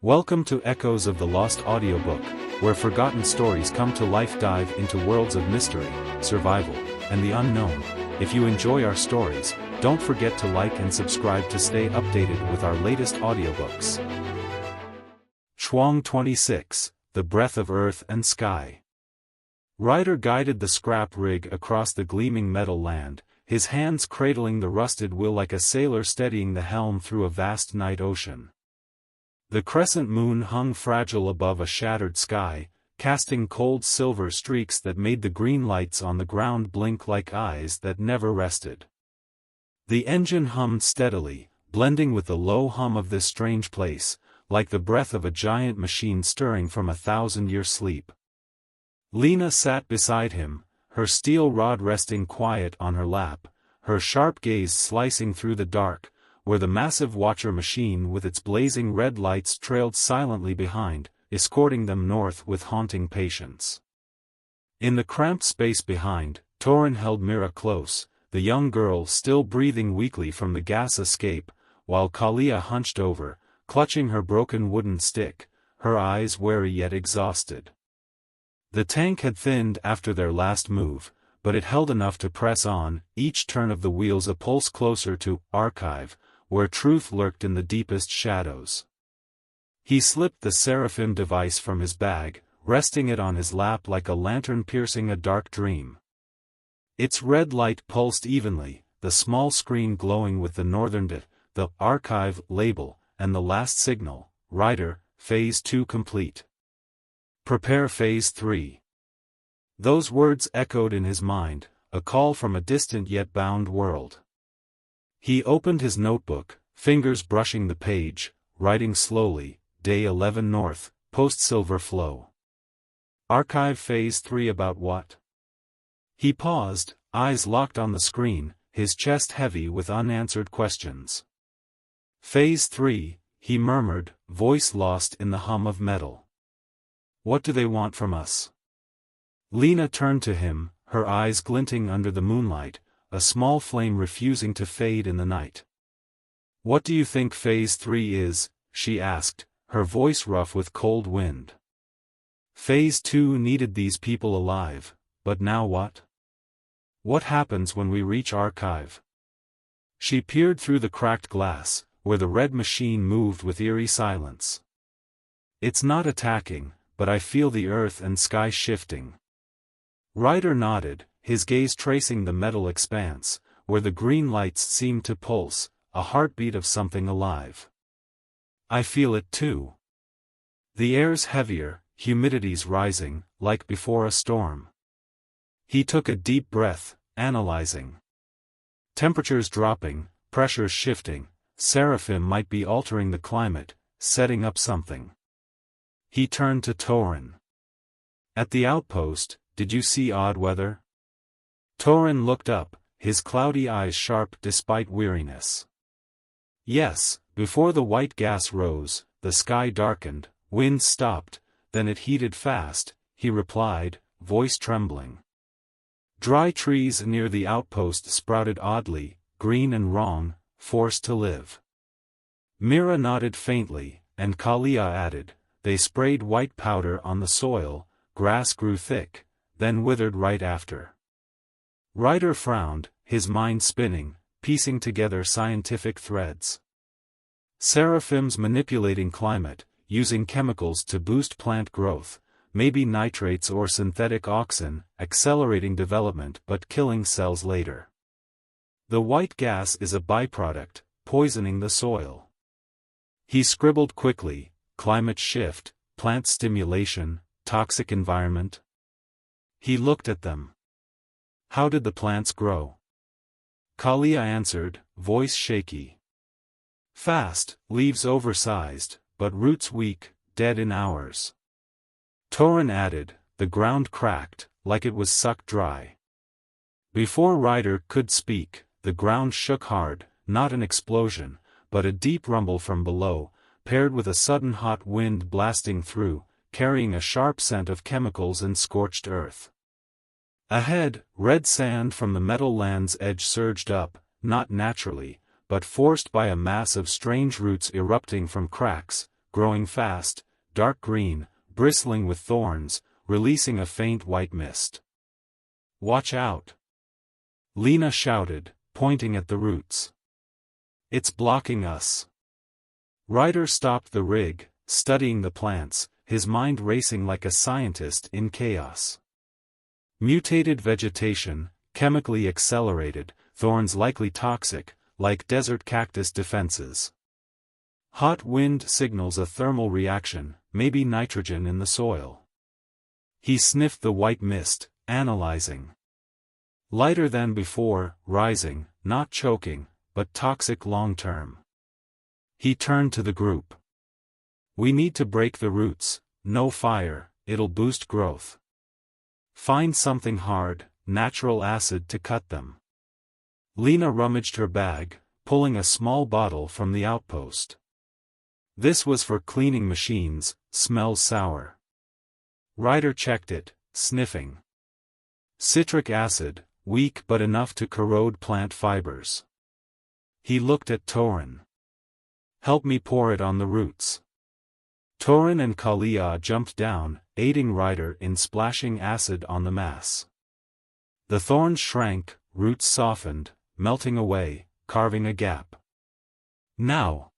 Welcome to Echoes of the Lost audiobook, where forgotten stories come to life. Dive into worlds of mystery, survival, and the unknown. If you enjoy our stories, don't forget to like and subscribe to stay updated with our latest audiobooks. Chuang 26, The Breath of Earth and Sky. Ryder guided the scrap rig across the gleaming metal land, his hands cradling the rusted wheel like a sailor steadying the helm through a vast night ocean. The crescent moon hung fragile above a shattered sky, casting cold silver streaks that made the green lights on the ground blink like eyes that never rested. The engine hummed steadily, blending with the low hum of this strange place, like the breath of a giant machine stirring from a 1,000-year sleep. Lena sat beside him, her steel rod resting quiet on her lap, her sharp gaze slicing through the dark, where the massive watcher machine with its blazing red lights trailed silently behind, escorting them north with haunting patience. In the cramped space behind, Torin held Mira close, the young girl still breathing weakly from the gas escape, while Kalia hunched over, clutching her broken wooden stick, her eyes wary yet exhausted. The tank had thinned after their last move, but it held enough to press on, each turn of the wheels a pulse closer to archive, where truth lurked in the deepest shadows. He slipped the Seraphim device from his bag, resting it on his lap like a lantern piercing a dark dream. Its red light pulsed evenly, the small screen glowing with the northern bit, the archive label, and the last signal, Ryder, Phase 2 complete. Prepare Phase 3. Those words echoed in his mind, a call from a distant yet bound world. He opened his notebook, fingers brushing the page, writing slowly, Day 11 North, Post-Silver Flow. Archive Phase 3 about what? He paused, eyes locked on the screen, his chest heavy with unanswered questions. Phase 3, he murmured, voice lost in the hum of metal. What do they want from us? Lena turned to him, her eyes glinting under the moonlight, a small flame refusing to fade in the night. What do you think Phase 3 is? She asked, her voice rough with cold wind. Phase 2 needed these people alive, but now what? What happens when we reach archive? She peered through the cracked glass, where the red machine moved with eerie silence. It's not attacking, but I feel the earth and sky shifting. Ryder nodded, his gaze tracing the metal expanse, where the green lights seemed to pulse, a heartbeat of something alive. I feel it too. The air's heavier, humidity's rising, like before a storm. He took a deep breath, analyzing. Temperatures dropping, pressures shifting, Seraphim might be altering the climate, setting up something. He turned to Torin. At the outpost, did you see odd weather? Torin looked up, his cloudy eyes sharp despite weariness. Yes, before the white gas rose, the sky darkened, winds stopped, then it heated fast, he replied, voice trembling. Dry trees near the outpost sprouted oddly, green and wrong, forced to live. Mira nodded faintly, and Kalia added, they sprayed white powder on the soil, grass grew thick, then withered right after. Ryder frowned, his mind spinning, piecing together scientific threads. Seraphims manipulating climate, using chemicals to boost plant growth, maybe nitrates or synthetic auxin, accelerating development but killing cells later. The white gas is a byproduct, poisoning the soil. He scribbled quickly, climate shift, plant stimulation, toxic environment. He looked at them. How did the plants grow? Kalia answered, voice shaky. Fast, leaves oversized, but roots weak, dead in hours. Torin added, the ground cracked, like it was sucked dry. Before Ryder could speak, the ground shook hard, not an explosion, but a deep rumble from below, paired with a sudden hot wind blasting through, carrying a sharp scent of chemicals and scorched earth. Ahead, red sand from the metal land's edge surged up, not naturally, but forced by a mass of strange roots erupting from cracks, growing fast, dark green, bristling with thorns, releasing a faint white mist. "Watch out!" Lena shouted, pointing at the roots. "It's blocking us." Ryder stopped the rig, studying the plants, his mind racing like a scientist in chaos. Mutated vegetation, chemically accelerated, thorns likely toxic, like desert cactus defenses. Hot wind signals a thermal reaction, maybe nitrogen in the soil. He sniffed the white mist, analyzing. Lighter than before, rising, not choking, but toxic long-term. He turned to the group. "We need to break the roots, no fire, it'll boost growth. Find something hard, natural acid to cut them." Lena rummaged her bag, pulling a small bottle from the outpost. This was for cleaning machines, smells sour. Ryder checked it, sniffing. Citric acid, weak but enough to corrode plant fibers. He looked at Torin. "Help me pour it on the roots." Torin and Kalia jumped down, aiding Ryder in splashing acid on the mass. The thorns shrank, roots softened, melting away, carving a gap. "Now!"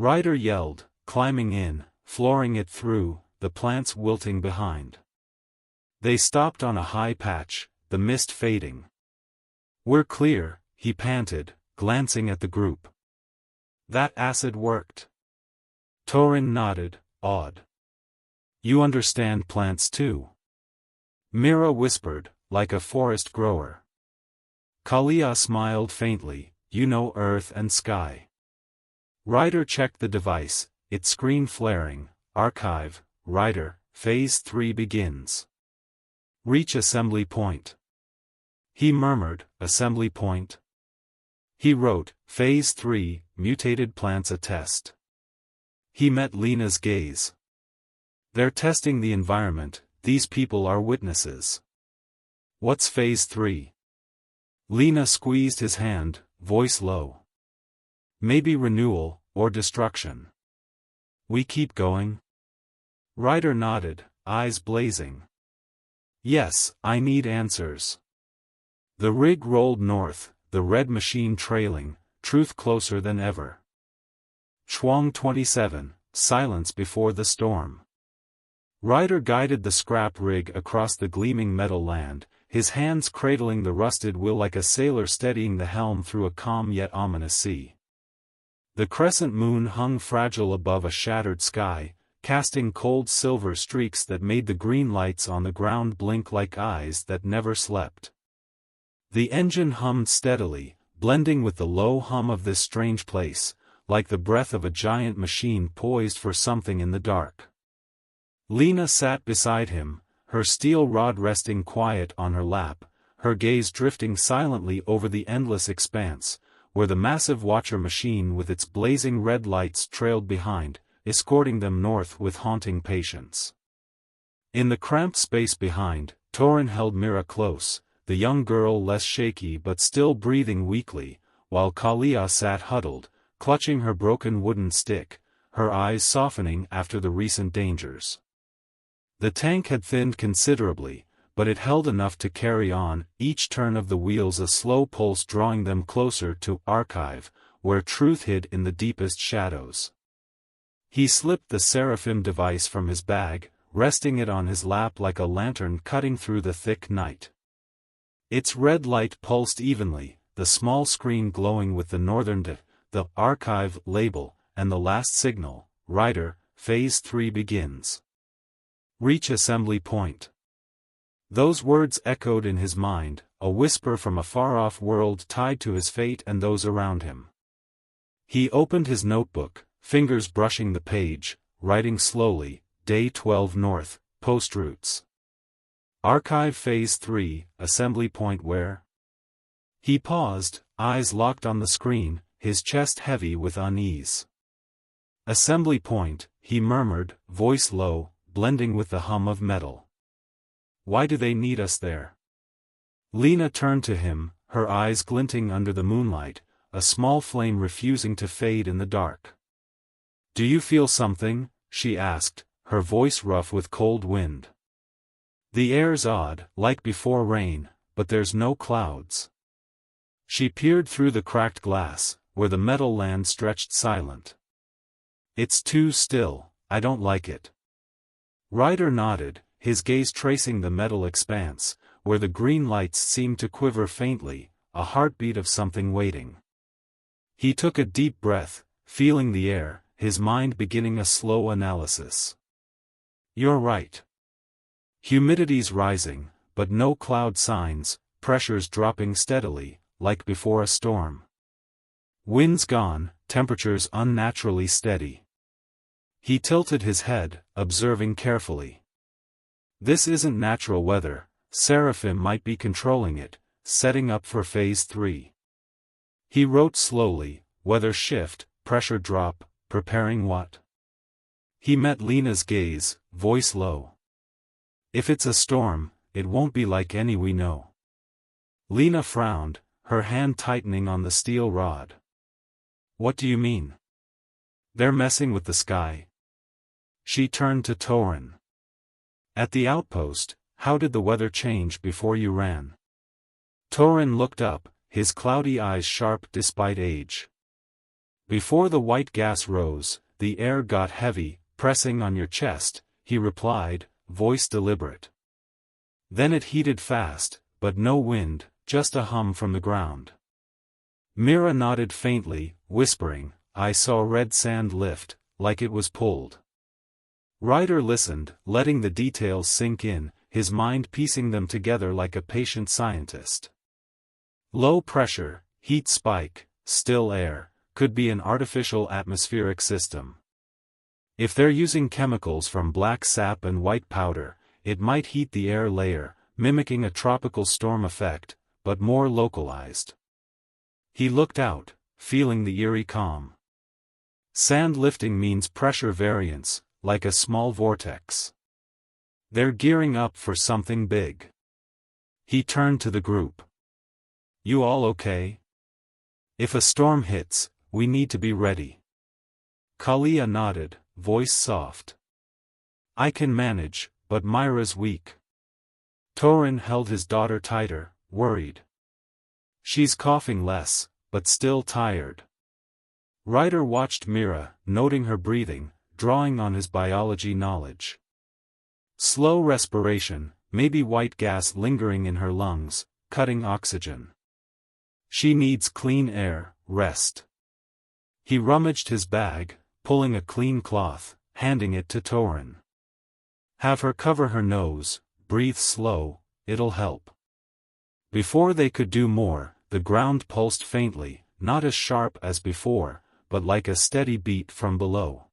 Ryder yelled, climbing in, flooring it through, the plants wilting behind. They stopped on a high patch, the mist fading. "We're clear," he panted, glancing at the group. "That acid worked." Torin nodded, awed. "You understand plants too?" Mira whispered, like a forest grower. Kalia smiled faintly, "You know earth and sky." Ryder checked the device, its screen flaring. "Archive, Ryder, Phase 3 begins. Reach assembly point." He murmured, "Assembly point?" He wrote, "Phase 3, mutated plants attest." He met Lena's gaze. "They're testing the environment, these people are witnesses." "What's Phase 3? Lena squeezed his hand, voice low. "Maybe renewal, or destruction." "We keep going?" Ryder nodded, eyes blazing. "Yes, I need answers." The rig rolled north, the red machine trailing, truth closer than ever. Chuang 27, silence before the storm. Ryder guided the scrap rig across the gleaming metal land, his hands cradling the rusted wheel like a sailor steadying the helm through a calm yet ominous sea. The crescent moon hung fragile above a shattered sky, casting cold silver streaks that made the green lights on the ground blink like eyes that never slept. The engine hummed steadily, blending with the low hum of this strange place, like the breath of a giant machine poised for something in the dark. Lena sat beside him, her steel rod resting quiet on her lap, her gaze drifting silently over the endless expanse, where the massive watcher machine with its blazing red lights trailed behind, escorting them north with haunting patience. In the cramped space behind, Torin held Mira close, the young girl less shaky but still breathing weakly, while Kalia sat huddled, clutching her broken wooden stick, her eyes softening after the recent dangers. The tank had thinned considerably, but it held enough to carry on, each turn of the wheels a slow pulse drawing them closer to Archive, where truth hid in the deepest shadows. He slipped the Seraphim device from his bag, resting it on his lap like a lantern cutting through the thick night. Its red light pulsed evenly, the small screen glowing with the Northern the Archive label, and the last signal, Ryder, Phase 3 begins. Reach assembly point. Those words echoed in his mind, a whisper from a far-off world tied to his fate and those around him. He opened his notebook, fingers brushing the page, writing slowly, Day 12 North, Post Routes. Archive Phase 3, assembly point where? He paused, eyes locked on the screen, his chest heavy with unease. Assembly point, he murmured, voice low, blending with the hum of metal. Why do they need us there? Lena turned to him, her eyes glinting under the moonlight, a small flame refusing to fade in the dark. "Do you feel something?" she asked, her voice rough with cold wind. "The air's odd, like before rain, but there's no clouds." She peered through the cracked glass, where the metal land stretched silent. "It's too still, I don't like it." Ryder nodded, his gaze tracing the metal expanse, where the green lights seemed to quiver faintly, a heartbeat of something waiting. He took a deep breath, feeling the air, his mind beginning a slow analysis. "You're right. Humidity's rising, but no cloud signs, pressure's dropping steadily, like before a storm. Wind's gone, temperature's unnaturally steady." He tilted his head, observing carefully. "This isn't natural weather, Seraphim might be controlling it, setting up for Phase 3. He wrote slowly, "Weather shift, pressure drop, preparing what?" He met Lena's gaze, voice low. "If it's a storm, it won't be like any we know." Lena frowned, her hand tightening on the steel rod. "What do you mean?" "They're messing with the sky." She turned to Torin. "At the outpost, how did the weather change before you ran?" Torin looked up, his cloudy eyes sharp despite age. "Before the white gas rose, the air got heavy, pressing on your chest," he replied, voice deliberate. "Then it heated fast, but no wind, just a hum from the ground." Mira nodded faintly, whispering, "I saw red sand lift, like it was pulled." Ryder listened, letting the details sink in, his mind piecing them together like a patient scientist. Low pressure, heat spike, still air, could be an artificial atmospheric system. If they're using chemicals from black sap and white powder, it might heat the air layer, mimicking a tropical storm effect, but more localized. He looked out, feeling the eerie calm. Sand lifting means pressure variance, like a small vortex. They're gearing up for something big. He turned to the group. "You all okay? If a storm hits, we need to be ready." Kalia nodded, voice soft. "I can manage, but Myra's weak." Torin held his daughter tighter, worried. "She's coughing less, but still tired." Ryder watched Mira, noting her breathing, drawing on his biology knowledge. Slow respiration, maybe white gas lingering in her lungs, cutting oxygen. She needs clean air, rest. He rummaged his bag, pulling a clean cloth, handing it to Torin. "Have her cover her nose, breathe slow, it'll help." Before they could do more, the ground pulsed faintly, not as sharp as before, but like a steady beat from below.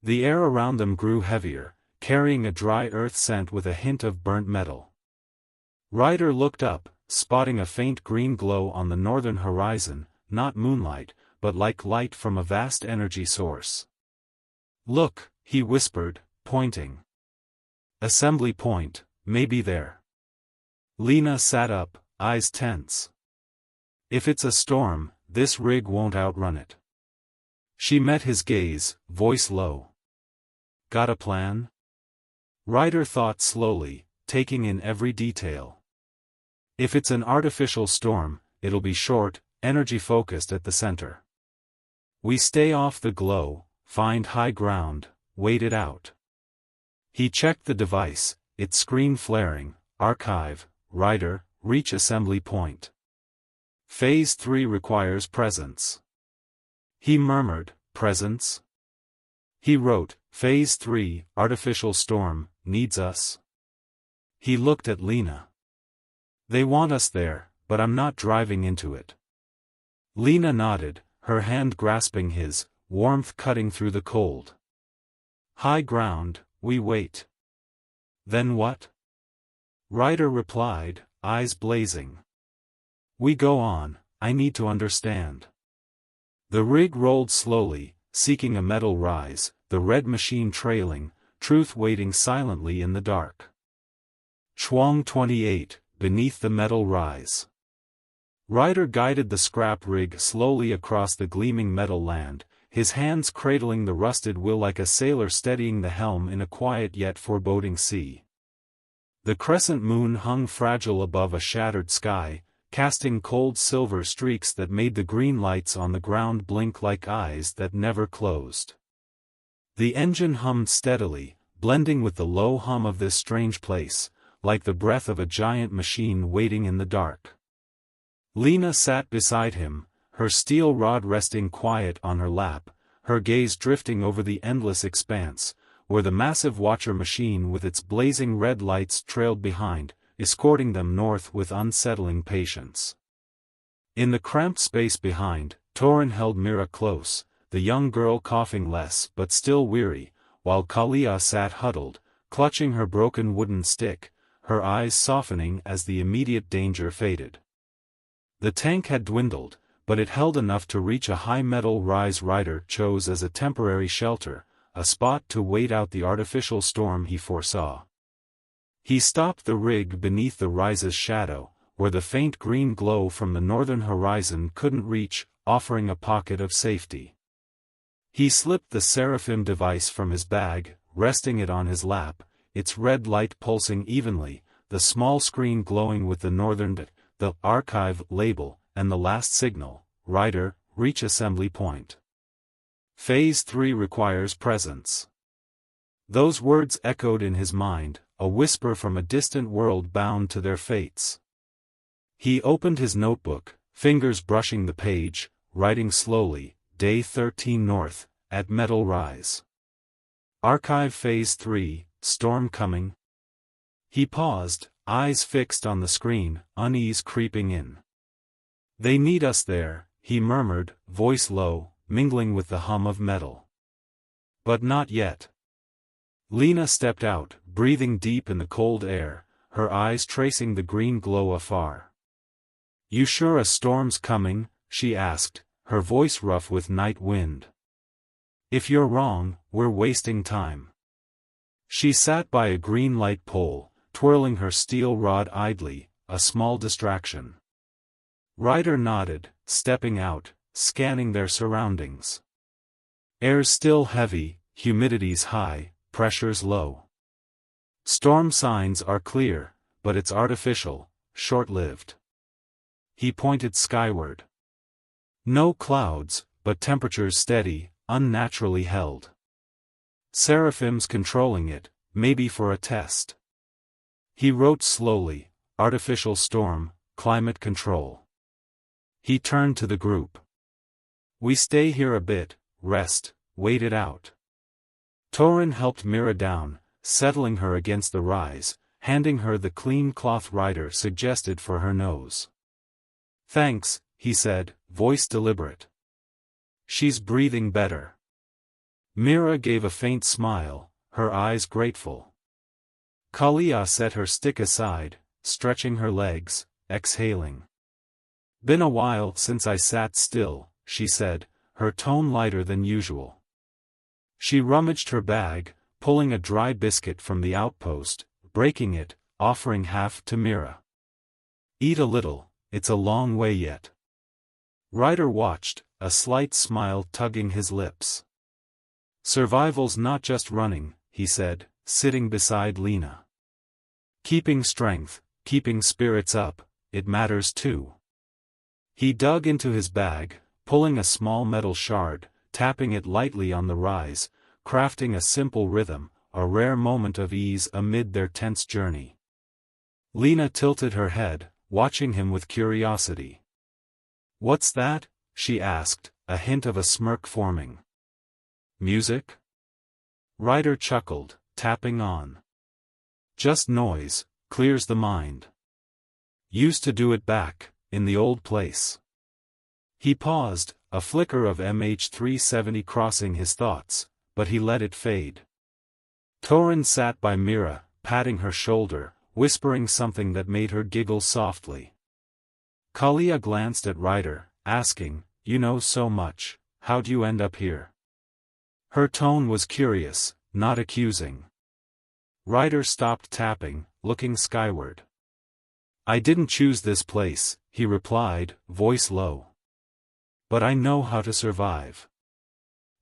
The air around them grew heavier, carrying a dry earth scent with a hint of burnt metal. Ryder looked up, spotting a faint green glow on the northern horizon, not moonlight, but like light from a vast energy source. "Look," he whispered, pointing. "Assembly point, maybe there." Lena sat up, eyes tense. "If it's a storm, this rig won't outrun it." She met his gaze, voice low. "Got a plan?" Ryder thought slowly, taking in every detail. "If it's an artificial storm, it'll be short, energy-focused at the center. We stay off the glow, find high ground, wait it out." He checked the device, its screen flaring, archive, Ryder, reach assembly point. Phase 3 requires presence. He murmured, "Presence?" He wrote, "Phase 3, artificial storm, needs us." He looked at Lena. "They want us there, but I'm not driving into it." Lena nodded, her hand grasping his, warmth cutting through the cold. "High ground, we wait." "Then what?" Ryder replied, eyes blazing. "We go on, I need to understand." The rig rolled slowly, seeking a metal rise, the red machine trailing, truth waiting silently in the dark. Chuang 28, beneath the metal rise. Ryder guided the scrap rig slowly across the gleaming metal land, his hands cradling the rusted wheel like a sailor steadying the helm in a quiet yet foreboding sea. The crescent moon hung fragile above a shattered sky, casting cold silver streaks that made the green lights on the ground blink like eyes that never closed. The engine hummed steadily, blending with the low hum of this strange place, like the breath of a giant machine waiting in the dark. Lena sat beside him, her steel rod resting quiet on her lap, her gaze drifting over the endless expanse, where the massive watcher machine with its blazing red lights trailed behind, escorting them north with unsettling patience. In the cramped space behind, Torin held Mira close, the young girl coughing less but still weary, while Kalia sat huddled, clutching her broken wooden stick, her eyes softening as the immediate danger faded. The tank had dwindled, but it held enough to reach a high metal rise Ryder chose as a temporary shelter, a spot to wait out the artificial storm he foresaw. He stopped the rig beneath the rise's shadow, where the faint green glow from the northern horizon couldn't reach, offering a pocket of safety. He slipped the Seraphim device from his bag, resting it on his lap, its red light pulsing evenly, the small screen glowing with the northern the archive label, and the last signal, Ryder, reach assembly point. Phase 3 requires presence. Those words echoed in his mind, a whisper from a distant world bound to their fates. He opened his notebook, fingers brushing the page, writing slowly, Day 13 North, at Metal Rise. Archive Phase 3, storm coming. He paused, eyes fixed on the screen, unease creeping in. They need us there, he murmured, voice low, mingling with the hum of metal. But not yet. Lena stepped out, breathing deep in the cold air, her eyes tracing the green glow afar. You sure a storm's coming? She asked, her voice rough with night wind. If you're wrong, we're wasting time. She sat by a green light pole, twirling her steel rod idly, a small distraction. Ryder nodded, stepping out, scanning their surroundings. Air's still heavy, humidity's high, pressure's low. Storm signs are clear, but it's artificial, short-lived. He pointed skyward. No clouds, but temperatures steady, unnaturally held. Seraphim's controlling it, maybe for a test. He wrote slowly, artificial storm, climate control. He turned to the group. We stay here a bit, rest, wait it out. Torin helped Mira down, settling her against the rise, handing her the clean cloth Ryder suggested for her nose. Thanks, he said, voice deliberate. She's breathing better. Mira gave a faint smile, her eyes grateful. Kalia set her stick aside, stretching her legs, exhaling. Been a while since I sat still, she said, her tone lighter than usual. She rummaged her bag, pulling a dry biscuit from the outpost, breaking it, offering half to Mira. Eat a little, it's a long way yet. Ryder watched, a slight smile tugging his lips. Survival's not just running, he said, sitting beside Lena. Keeping strength, keeping spirits up, it matters too. He dug into his bag, pulling a small metal shard, tapping it lightly on the rise, crafting a simple rhythm, a rare moment of ease amid their tense journey. Lena tilted her head, watching him with curiosity. What's that? She asked, a hint of a smirk forming. Music? Ryder chuckled, tapping on. Just noise, clears the mind. Used to do it back, in the old place. He paused, a flicker of MH370 crossing his thoughts, but he let it fade. Torin sat by Mira, patting her shoulder, whispering something that made her giggle softly. Kalia glanced at Ryder, asking, You know so much, how'd you end up here? Her tone was curious, not accusing. Ryder stopped tapping, looking skyward. I didn't choose this place, he replied, voice low. But I know how to survive.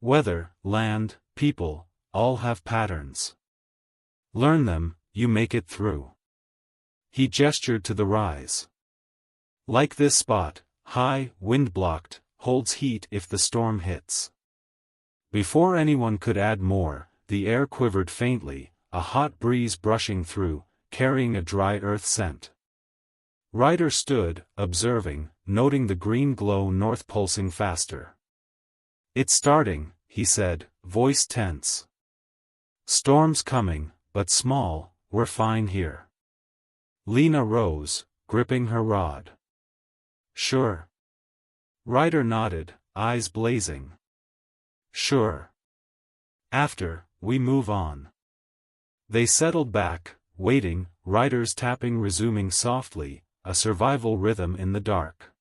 Weather, land, people, all have patterns. Learn them, you make it through. He gestured to the rise. Like this spot, high, wind-blocked, holds heat if the storm hits. Before anyone could add more, the air quivered faintly, a hot breeze brushing through, carrying a dry earth scent. Ryder stood, observing, noting the green glow north pulsing faster. It's starting, he said, voice tense. Storm's coming, but small, we're fine here. Lena rose, gripping her rod. Sure. Ryder nodded, eyes blazing. Sure. After, we move on. They settled back, waiting, Ryder's tapping resuming softly, a survival rhythm in the dark.